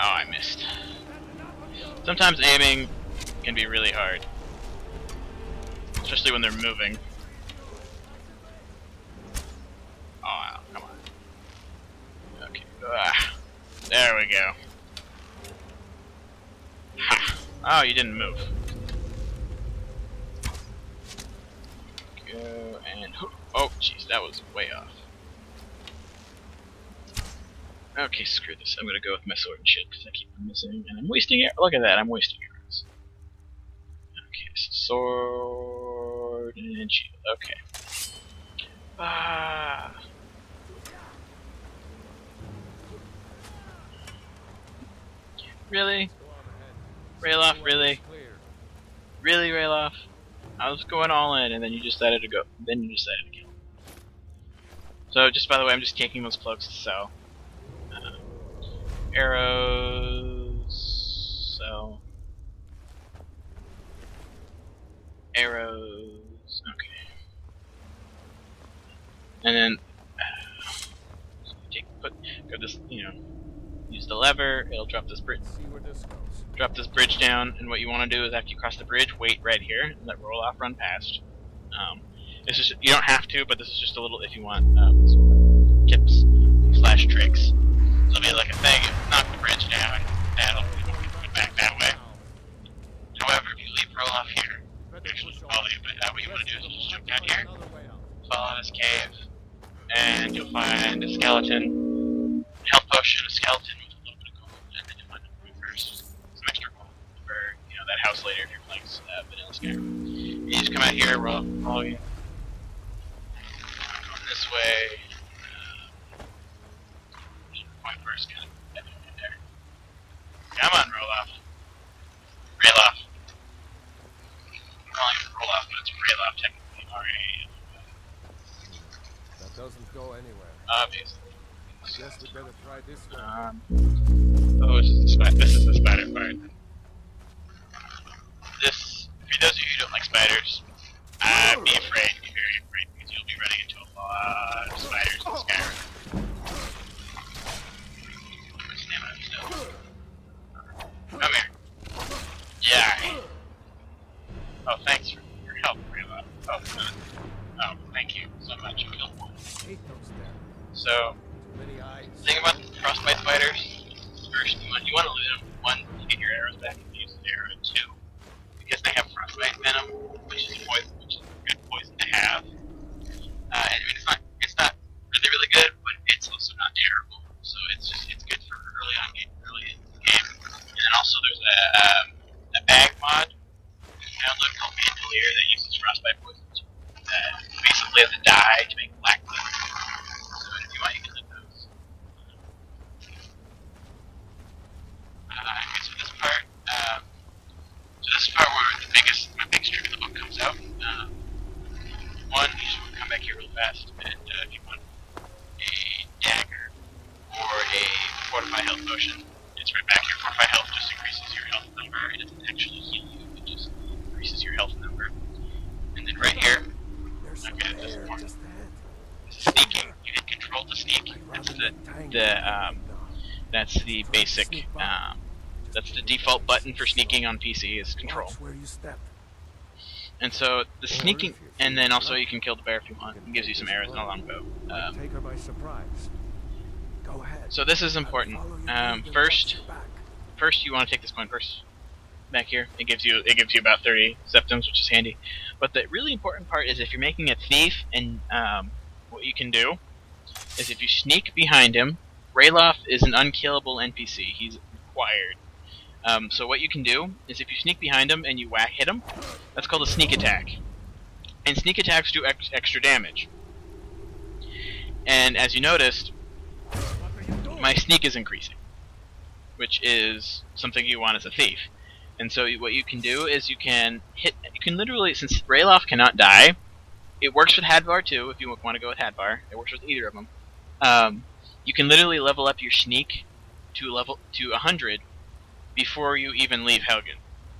I missed. Sometimes aiming can be really hard. Especially when they're moving. Oh, come on. Okay. There we go. Ha. Oh, you didn't move. Go and... Oh, jeez, that was way off. Okay, screw this. I'm gonna go with my sword and shield because I keep missing, and I'm wasting it. Look at that, I'm wasting arrows. Okay, so sword and shield. Okay. Really? Rayloff, really? Really, Rayloff? I was going all in, and then you decided to go. Then you decided to kill. So, just by the way, I'm just taking those cloaks to sell. Arrows. So. Arrows. Okay. And then. Go this. Use the lever. It'll drop this bridge. Drop this bridge down, and what you want to do is after you cross the bridge, wait right here and let roll-off run past. It's just you don't have to, but this is just a little if you want tips / tricks. So it'll be like a thing, knock the bridge down, that'll put back that way. However, if you leave roll-off here, actually I'll leave, but what you want to do is just jump down here, follow this cave, and you'll find a skeleton, health potion, a skeleton with a little bit of gold, and then you'll find a first. Extra gold for that house later if you're playing vanilla Skyrim. You just come out here, roll you. Going this way. Point first, kind of right there. Come on, roll off. Rail off. I'm calling it roll off, but it's rail off technically. That doesn't go anywhere. Obviously. I guess we better try this one. Oh, this is the spider part. This, for those of you who don't like spiders, be afraid, be very afraid, because you'll be running into a lot of spiders in Skyrim. Come here. Yeah. Oh, thanks for your help, Rayla. Oh, thank you so much. You killed one. So, the thing about frostbite spiders, first you want to loot them. One, to get your arrows back and use the arrow. Two, because they have frostbite venom, which is good poison to have. I mean, it's not really good, but it's also not terrible. So it's good for early in the game. And then also there's a bag mod download called Bandolier that uses frostbite poison basically as a dye to make black cloth. So if you want, you can look those. Okay, so this part, where my biggest trick of the book comes out. One, you just want to come back here real fast, and if you want a dagger or a fortify health potion, it's right back here. Fortify health just increases your health number. It doesn't actually heal you, it just increases your health number. And then right here, okay, this is more. This is sneaking. You hit control to sneak. That's the basic. That's the default button for sneaking on PC is control. And so the sneaking, and then also you can kill the bear if you want. It gives you some arrows and a longbow. Take her by surprise. Go ahead. So this is important. First you want to take this coin first. Back here, it gives you about 30 septims, which is handy. But the really important part is if you're making a thief, and what you can do is if you sneak behind him, Rayloff is an unkillable NPC. He's required. So what you can do is if you sneak behind him and you hit him, that's called a sneak attack. And sneak attacks do extra damage. And as you noticed, my sneak is increasing, which is something you want as a thief. And so what you can do is you can literally, since Rayloff cannot die, it works with Hadvar too, if you want to go with Hadvar. It works with either of them. You can literally level up your sneak to 100 before you even leave Helgen.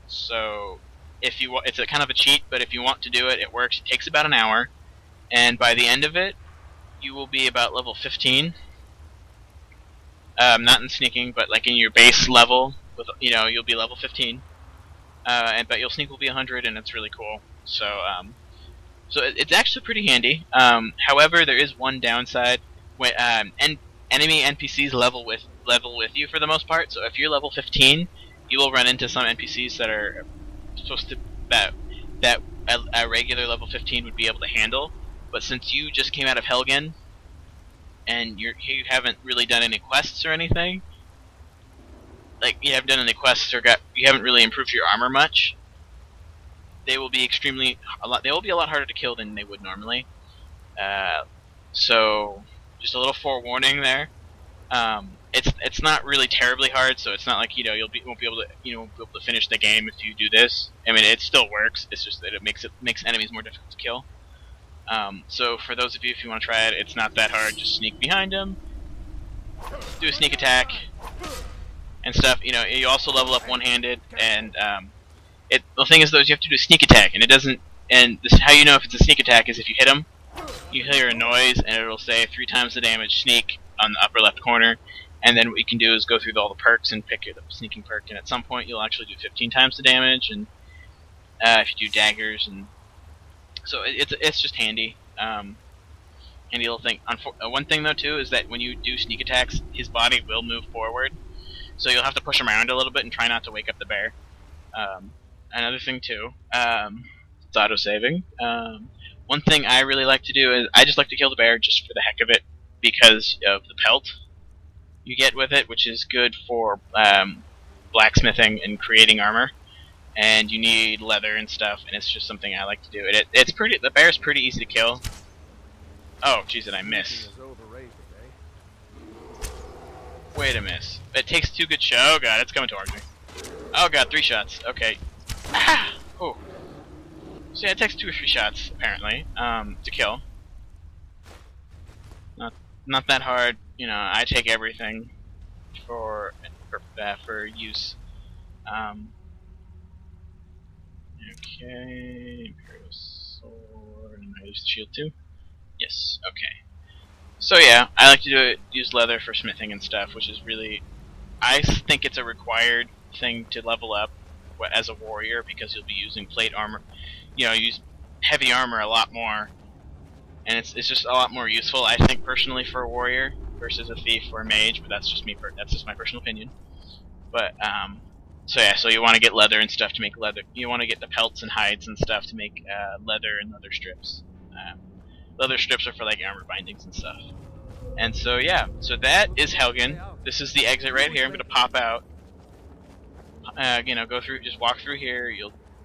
So it's a kind of a cheat, but if you want to do it, it works. It takes about an hour, and by the end of it, you will be about level 15. not in sneaking, but like in your base level. With you'll be level 15, but your sneak will be 100, and it's really cool. So it's actually pretty handy. However, there is one downside. When enemy NPCs level with you for the most part. So if you're level 15, you will run into some NPCs that are supposed to that a regular level 15 would be able to handle. But since you just came out of Helgen, and you haven't really done any quests or anything, like you haven't done any quests or you haven't really improved your armor much, they will be They will be a lot harder to kill than they would normally. So just a little forewarning there. It's not really terribly hard, so it's not like you won't be able to finish the game if you do this. I mean, it still works. It's just that it makes enemies more difficult to kill. So for those of you, if you want to try it, it's not that hard. Just sneak behind him, do a sneak attack, and stuff. You also level up one-handed, and the thing is though, is you have to do a sneak attack, and it doesn't. And this, how you know if it's a sneak attack is if you hit him, you hear a noise, and it'll say 3 times the damage, sneak, on the upper left corner. And then what you can do is go through all the perks and pick the sneaking perk, and at some point you'll actually do 15 times the damage, and if you do daggers, and so it's just handy. Handy little thing. One thing though too is that when you do sneak attacks, his body will move forward, so you'll have to push him around a little bit and try not to wake up the bear. Another thing too, it's auto saving. One thing I really like to do is I just like to kill the bear just for the heck of it, because of the pelt you get with it, which is good for blacksmithing and creating armor. And you need leather and stuff, and it's just something I like to do. The bear's pretty easy to kill. Oh, jeez, did I miss? Wait a miss. It takes 2 good shots. Oh god, it's coming towards me. Oh god, 3 shots. Okay. Ah! Oh. So yeah, it takes 2 or 3 shots, apparently, to kill. Not that hard. I take everything for use. Okay, Imperial Sword, and I use the shield too? Yes, okay. So yeah, I like to use leather for smithing and stuff, which is really, I think it's a required thing to level up as a warrior, because you'll be using plate armor, use heavy armor a lot more, and it's just a lot more useful, I think, personally, for a warrior versus a thief or a mage, but that's just my personal opinion. But, so yeah, so you want to get leather and stuff to make leather. You want to get the pelts and hides and stuff to make leather and leather strips. Leather strips are for like armor bindings and stuff. And so yeah, so that is Helgen. This is the exit right here. I'm gonna pop out. Go through, just walk through here.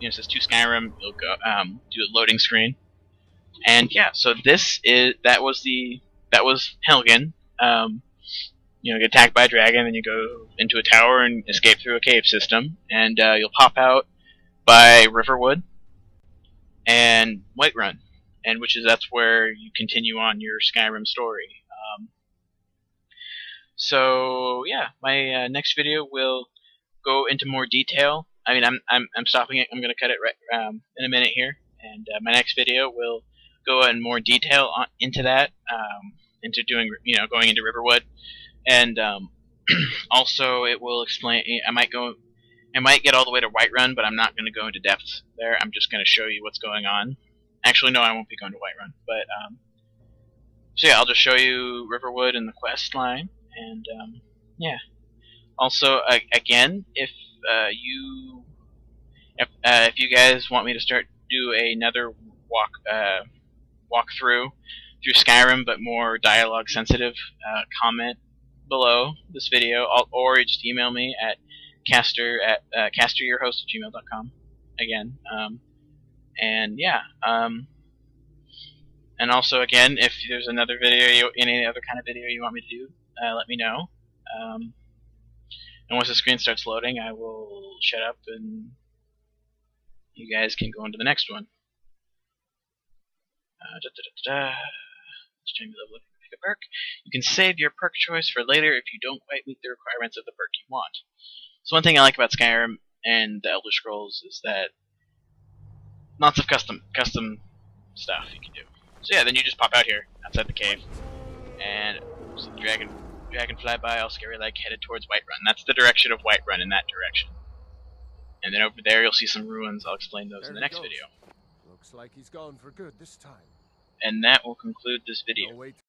It says to Skyrim. You'll go do a loading screen. And yeah, so that was Helgen. Get attacked by a dragon, then you go into a tower and escape through a cave system, and you'll pop out by Riverwood and Whiterun, and that's where you continue on your Skyrim story. So yeah, my next video will go into more detail. I mean, I'm stopping it. I'm going to cut it right in a minute here, and my next video will go in more detail into that, into doing going into Riverwood. And also, it will explain. I might get all the way to Whiterun, but I'm not going to go into depth there. I'm just going to show you what's going on. Actually, no, I won't be going to Whiterun. But so yeah, I'll just show you Riverwood and the quest line, and yeah. Also, again, if you guys want me to do another walk through Skyrim, but more dialogue sensitive, comment below this video, or just email me at casteryourhost@gmail.com again. And yeah, and also again, if there's another video, any other kind of video you want me to do, let me know. And once the screen starts loading, I will shut up and you guys can go into the next one. Each time you level up, you pick a perk. You can save your perk choice for later if you don't quite meet the requirements of the perk you want. So one thing I like about Skyrim and the Elder Scrolls is that lots of custom stuff you can do. So yeah, then you just pop out here outside the cave, and see the dragon Dragon fly by, all scary like, headed towards Whiterun. That's the direction of Whiterun, in that direction. And then over there you'll see some ruins. I'll explain those in the next video. Looks like he's gone for good this time. And that will conclude this video. No way